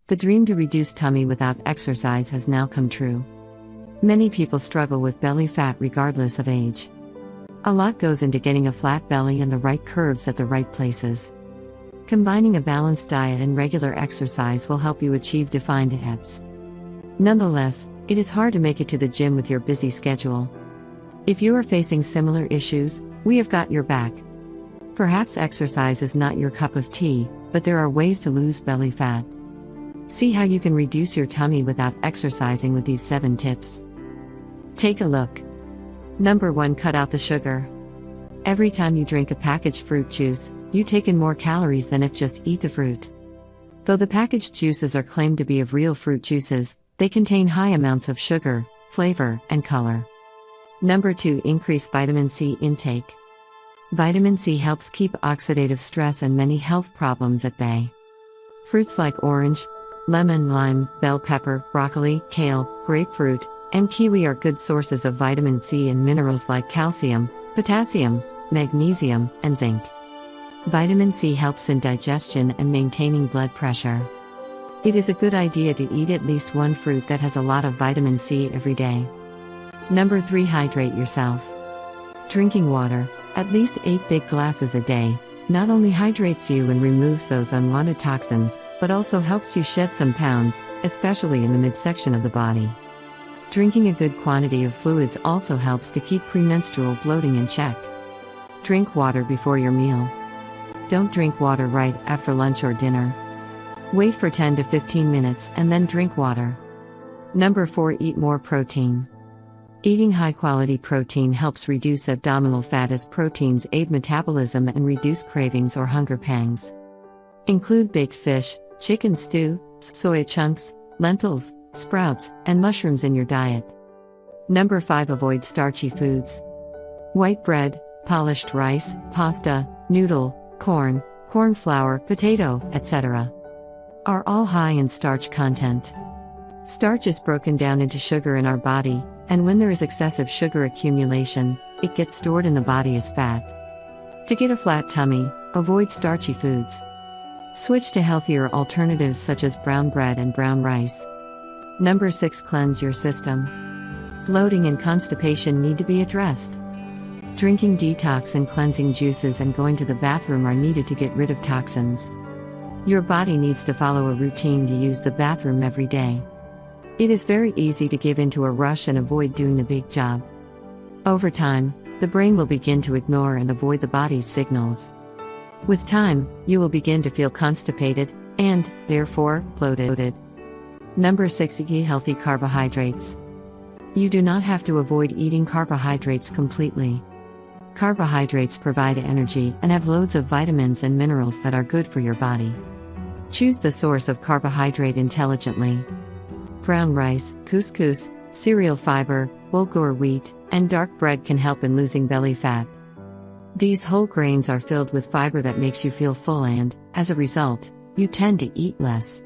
The dream to reduce tummy without exercise has now come true. Many people struggle with belly fat regardless of age. A lot goes into getting a flat belly and the right curves at the right places. Combining a balanced diet and regular exercise will help you achieve defined abs. Nonetheless, it is hard to make it to the gym with your busy schedule. If you are facing similar issues, we have got your back. Perhaps exercise is not your cup of tea, but there are ways to lose belly fat. See how you can reduce your tummy without exercising with these 7 tips. Take a look. Number 1. Cut out the sugar. Every time you drink a packaged fruit juice, you take in more calories than if just eat the fruit. Though the packaged juices are claimed to be of real fruit juices, they contain high amounts of sugar, flavor, and color. Number 2. Increase vitamin C intake. Vitamin C helps keep oxidative stress and many health problems at bay. Fruits like orange, lemon, lime, bell pepper, broccoli, kale, grapefruit, and kiwi are good sources of vitamin C and minerals like calcium, potassium, magnesium, and zinc. Vitamin C helps in digestion and maintaining blood pressure. It is a good idea to eat at least one fruit that has a lot of vitamin C every day. Number 3. Hydrate yourself. Drinking water, at least 8 big glasses a day, not only hydrates you and removes those unwanted toxins, but also helps you shed some pounds, especially in the midsection of the body. Drinking a good quantity of fluids also helps to keep premenstrual bloating in check. Drink water before your meal. Don't drink water right after lunch or dinner. Wait for 10 to 15 minutes and then drink water. Number 4. Eat more protein. Eating high-quality protein helps reduce abdominal fat as proteins aid metabolism and reduce cravings or hunger pangs. Include baked fish, chicken stew, soy chunks, lentils, sprouts, and mushrooms in your diet. Number 5. Avoid starchy foods. White bread, polished rice, pasta, noodle, corn flour, potato, etc. are all high in starch content. Starch is broken down into sugar in our body, and when there is excessive sugar accumulation, it gets stored in the body as fat. To get a flat tummy, avoid starchy foods. Switch to healthier alternatives such as brown bread and brown rice. Number 6. Cleanse your system. Bloating and constipation need to be addressed. Drinking detox and cleansing juices and going to the bathroom are needed to get rid of toxins. Your body needs to follow a routine to use the bathroom every day. It is very easy to give into a rush and avoid doing the big job. Over time, the brain will begin to ignore and avoid the body's signals. With time, you will begin to feel constipated, and, therefore, bloated. Number 6. Eat healthy carbohydrates. You do not have to avoid eating carbohydrates completely. Carbohydrates provide energy and have loads of vitamins and minerals that are good for your body. Choose the source of carbohydrate intelligently. Brown rice, couscous, cereal fiber, bulgur wheat, and dark bread can help in losing belly fat. These whole grains are filled with fiber that makes you feel full and, as a result, you tend to eat less.